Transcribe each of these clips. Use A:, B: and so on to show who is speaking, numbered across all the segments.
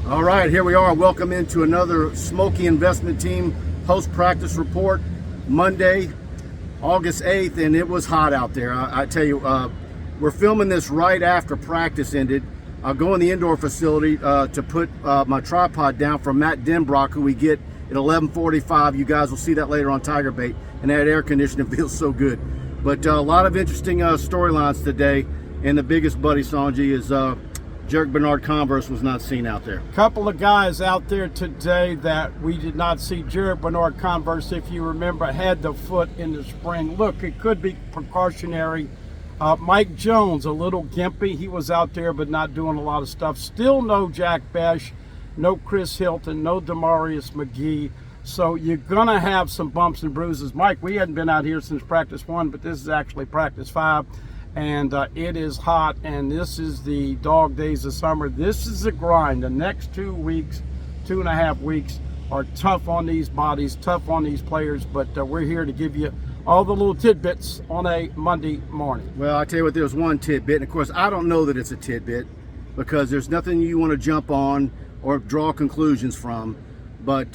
A: All right, here we are. Welcome into another Schmolke Investment Team post-practice report, Monday, August 8th, and it was hot out there. I tell you, we're filming this right after practice ended. I'll go in the indoor facility to put my tripod down from Matt Denbrock, who we get at 11:45. You guys will see that later on Tiger Bait, and that air conditioning feels so good. But a lot of interesting storylines today, and the biggest, Buddy Songy, is Jerk Bernard Converse was not seen out there.
B: Couple of guys out there today that we did not see. Jerk Bernard Converse, if you remember, had the foot in the spring. Look, it could be precautionary. Mike Jones, a little gimpy. He was out there but not doing a lot of stuff. Still no Jack Besh, no Chris Hilton, no Demarius McGee. So you're going to have some bumps and bruises. Mike, we hadn't been out here since practice 1, but this is actually practice 5. And it is hot, and this is the dog days of summer. This is a grind. The next 2 weeks, 2.5 weeks are tough on these bodies, tough on these players, but we're here to give you all the little tidbits on a Monday morning.
A: Well, I tell you what, there's one tidbit, and of course, I don't know that it's a tidbit because there's nothing you want to jump on or draw conclusions from. But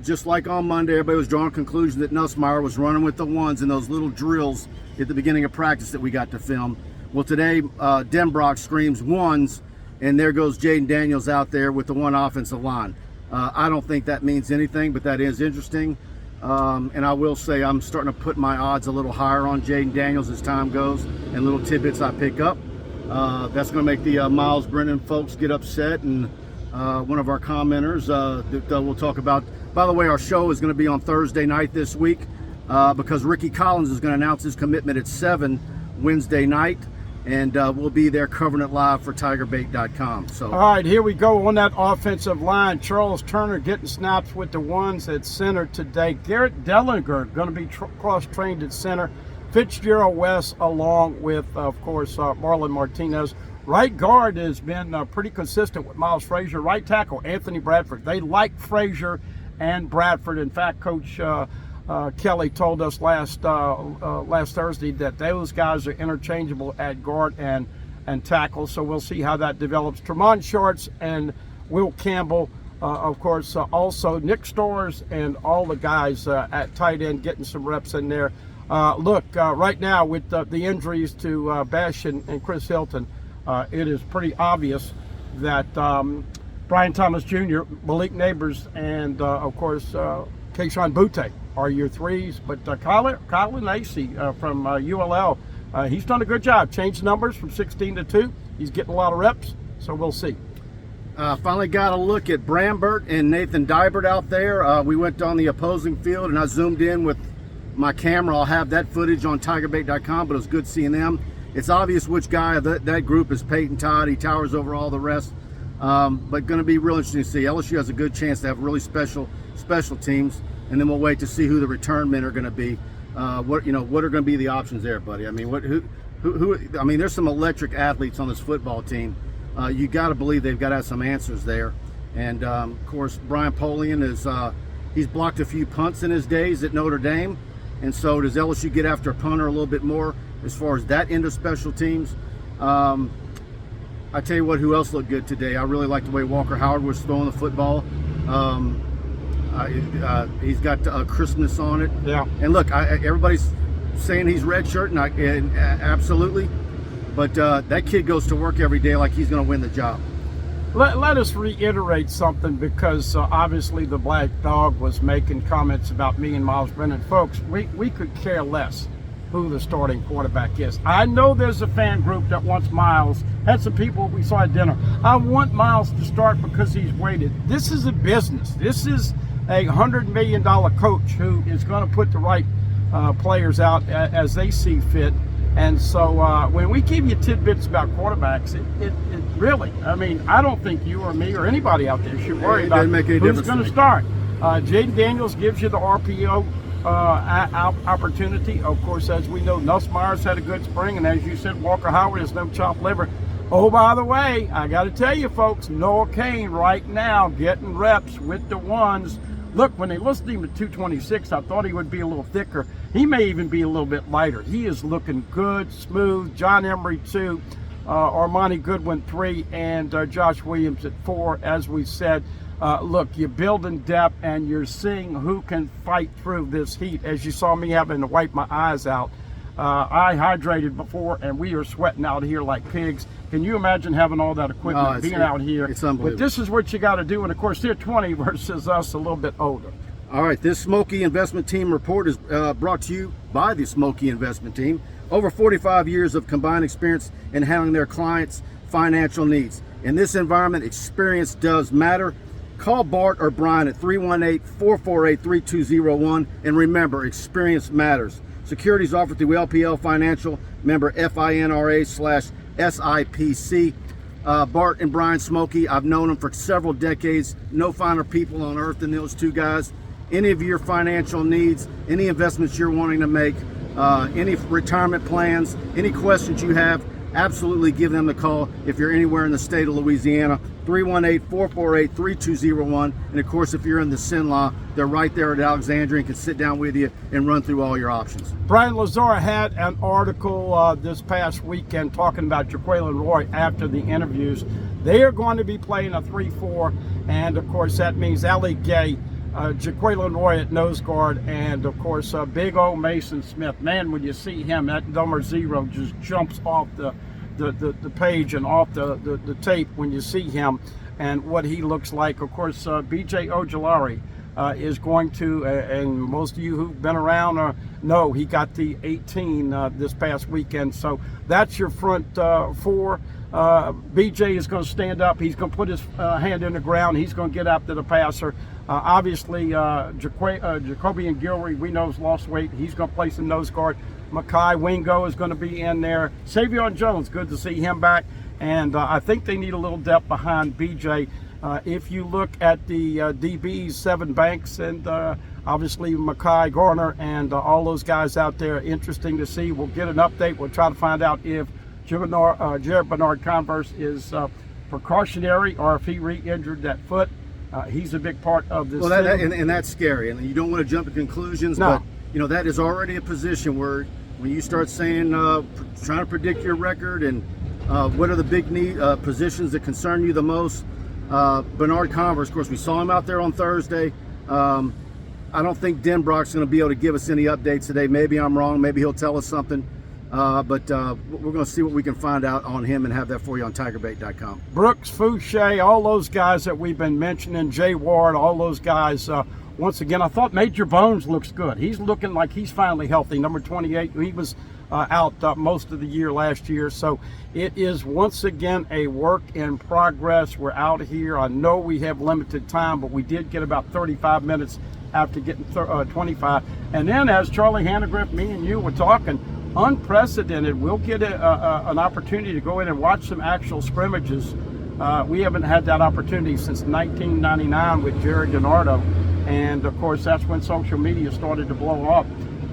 A: just like on Monday, everybody was drawing conclusions that Nussmeier was running with the ones in those little drills at the beginning of practice that we got to film. Well, today, Denbrock screams ones, and there goes Jaden Daniels out there with the one offensive line. I don't think that means anything, but that is interesting. And I will say I'm starting to put my odds a little higher on Jaden Daniels as time goes, and little tidbits I pick up. That's going to make the Miles Brennan folks get upset, and one of our commenters that we'll talk about. By the way, our show is going to be on Thursday night this week because Ricky Collins is going to announce his commitment at 7 Wednesday night, and we'll be there covering it live for TigerBait.com. So,
B: all right, here we go on that offensive line. Charles Turner getting snaps with the ones at center today. Garrett Dellinger going to be cross-trained at center. Fitzgerald West along with, of course, Marlon Martinez. Right guard has been pretty consistent with Miles Frazier. Right tackle, Anthony Bradford. They like Frazier and Bradford. In fact, Coach Kelly told us last Thursday that those guys are interchangeable at guard and tackle. So we'll see how that develops. Tremont Shorts and Will Campbell, of course, also Nick Storrs and all the guys at tight end getting some reps in there. Look, right now with the injuries to Besh and Chris Hilton, it is pretty obvious that Brian Thomas Jr., Malik Neighbors, and of course Keyshawn Butte are your threes. But Colin Lacey from ULL, he's done a good job. Changed numbers from 16 to 2. He's getting a lot of reps, so we'll see.
A: Finally got a look at Brambert and Nathan Dybert out there. We went on the opposing field, and I zoomed in with my camera. I'll have that footage on TigerBait.com, but it was good seeing them. It's obvious which guy of that group is Peyton Todd. He towers over all the rest. But going to be real interesting to see. LSU has a good chance to have really special teams, and then we'll wait to see who the return men are going to be. What are going to be the options there, buddy? I mean, who? I mean, there's some electric athletes on this football team. You got to believe they've got to have some answers there. And of course, Brian Polian is he's blocked a few punts in his days at Notre Dame, and so does LSU get after a punter a little bit more as far as that end of special teams. I tell you what, who else looked good today? I really liked the way Walker Howard was throwing the football. He's got a crispness on it.
B: Yeah.
A: And look, everybody's saying he's redshirt, and absolutely. But that kid goes to work every day like he's going to win the job.
B: Let us reiterate something, because obviously the Black Dog was making comments about me and Miles Brennan. Folks, we could care less who the starting quarterback is. I know there's a fan group that wants Miles. Had some people we saw at dinner. I want Miles to start because he's waited. This is a business. This is a $100 million coach who is going to put the right players out as they see fit. And so when we give you tidbits about quarterbacks, it really, I mean, I don't think you or me or anybody out there should worry about who's going to start. Jaden Daniels gives you the RPO opportunity. Of course, as we know, Nussmeier's had a good spring, and as you said, Walker Howard is no chopped liver. Oh, by the way, I got to tell you folks, Noah Kane right now getting reps with the ones. Look, when they listed him at 226, I thought he would be a little thicker. He may even be a little bit lighter. He is looking good, smooth. John Emery too. Armani Goodwin 3, and Josh Williams at 4. As we said, look, you're building depth and you're seeing who can fight through this heat. As you saw me having to wipe my eyes out, I hydrated before and we are sweating out here like pigs. Can you imagine having all that equipment being out here?
A: It's unbelievable.
B: But this is what you got to do, and of course they're 20 versus us a little bit older.
A: All right, this Schmolke Investment Team report is brought to you by the Schmolke Investment Team. Over 45 years of combined experience in handling their clients' financial needs. In this environment, experience does matter. Call Bart or Brian at 318-448-3201. And remember, experience matters. Securities offered through LPL Financial, member FINRA/SIPC. Bart and Brian Schmolke, I've known them for several decades. No finer people on earth than those two guys. Any of your financial needs, any investments you're wanting to make, any retirement plans, any questions you have, absolutely give them the call if you're anywhere in the state of Louisiana. 318-448-3201. And of course, if you're in the Sinlaw, they're right there at Alexandria and can sit down with you and run through all your options.
B: Brian Lazar had an article this past weekend talking about Jaquelin Roy after the interviews. They are going to be playing a 3-4, and of course that means Allie Gay, Jaquelin Roy at nose guard, and of course big old Mason Smith. Man, when you see him, that number 0 just jumps off the page and off the tape when you see him and what he looks like. Of course, BJ Ojulari is going to, and most of you who've been around know he got the 18 this past weekend. So that's your front 4. BJ is going to stand up. He's going to put his hand in the ground. He's going to get after the passer. Obviously, Jacoby and Gilroy, we know, has lost weight. He's going to play some nose guard. Makai Wingo is going to be in there. Savion Jones, good to see him back. And I think they need a little depth behind BJ. If you look at the DBs, Seven Banks and obviously Makai Garner and all those guys out there, interesting to see. We'll get an update. We'll try to find out if Jared Bernard Converse is precautionary or if he re-injured that foot. He's a big part of this.
A: Well, and that's scary. And you don't want to jump to conclusions,
B: no.
A: But you know that is already a position where when you start saying, trying to predict your record and what are the big positions that concern you the most. Bernard Converse, of course, we saw him out there on Thursday. I don't think Denbrock's going to be able to give us any updates today. Maybe I'm wrong. Maybe he'll tell us something. But we're going to see what we can find out on him and have that for you on tigerbait.com.
B: Brooks, Fouché, all those guys that we've been mentioning, Jay Ward, all those guys. Once again, I thought Major Bones looks good. He's looking like he's finally healthy. Number 28, he was out most of the year last year. So it is once again a work in progress. We're out here. I know we have limited time, but we did get about 35 minutes after getting 25. And then as Charlie Hannegriff, me and you were talking, unprecedented. We'll get an opportunity to go in and watch some actual scrimmages. We haven't had that opportunity since 1999 with Jared Gennardo. And of course, that's when social media started to blow up.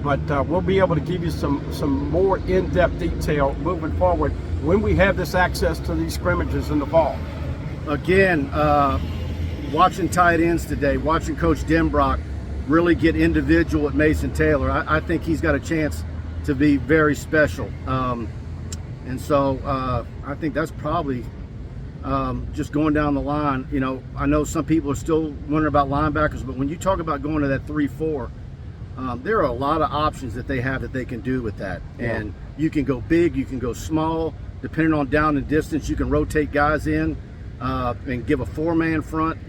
B: But we'll be able to give you some more in-depth detail moving forward when we have this access to these scrimmages in the fall.
A: Again, watching tight ends today, watching Coach Denbrock really get individual at Mason Taylor. I think he's got a chance to be very special. And so I think that's probably just going down the line. You know, I know some people are still wondering about linebackers, but when you talk about going to that 3-4, there are a lot of options that they have that they can do with that.
B: Yeah.
A: And you can go big, you can go small, depending on down and distance. You can rotate guys in and give a 4-man front.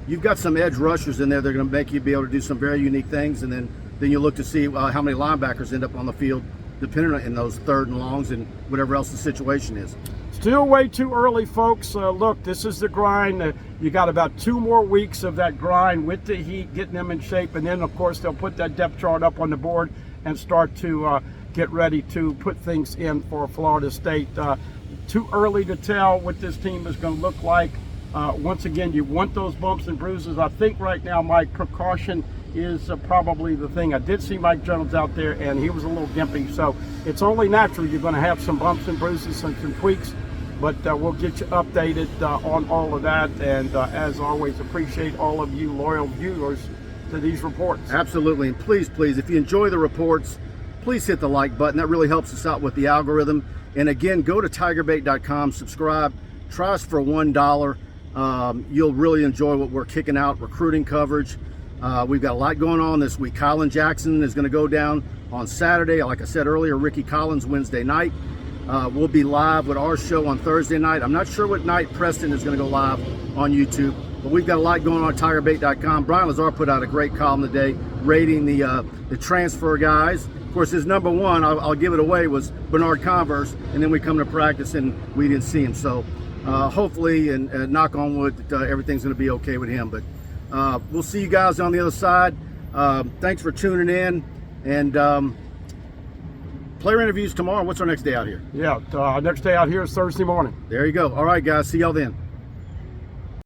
A: You've got some edge rushers in there that are going to make you be able to do some very unique things, and then you look to see how many linebackers end up on the field, depending on in those 3rd and longs and whatever else the situation is.
B: Still way too early, folks. Look, this is the grind. You got about 2 more weeks of that grind with the heat, getting them in shape, and then, of course, they'll put that depth chart up on the board and start to get ready to put things in for Florida State. Too early to tell what this team is going to look like. Once again, you want those bumps and bruises. I think right now, Mike, precaution is probably the thing. I did see Mike Jones out there, and he was a little gimpy, so it's only natural you're going to have some bumps and bruises and some tweaks. But we'll get you updated on all of that. And as always, appreciate all of you loyal viewers to these reports.
A: Absolutely. And please, if you enjoy the reports, please hit the like button. That really helps us out with the algorithm. And again, go to tigerbait.com, subscribe, try us for $1. You'll really enjoy what we're kicking out, recruiting coverage. We've got a lot going on this week. Colin Jackson is going to go down on Saturday. Like I said earlier, Ricky Collins Wednesday night. We'll be live with our show on Thursday night. I'm not sure what night Preston is going to go live on YouTube, but we've got a lot going on at tigerbait.com. Brian Lazar put out a great column today rating the transfer guys. Of course, his number one, I'll give it away, was Bernard Converse, and then we come to practice and we didn't see him. So hopefully, and knock on wood, that everything's going to be okay with him. But we'll see you guys on the other side. Thanks for tuning in. And player interviews tomorrow. What's our next day out here?
B: Yeah, next day out here is Thursday morning.
A: There you go. All right, guys. See y'all then.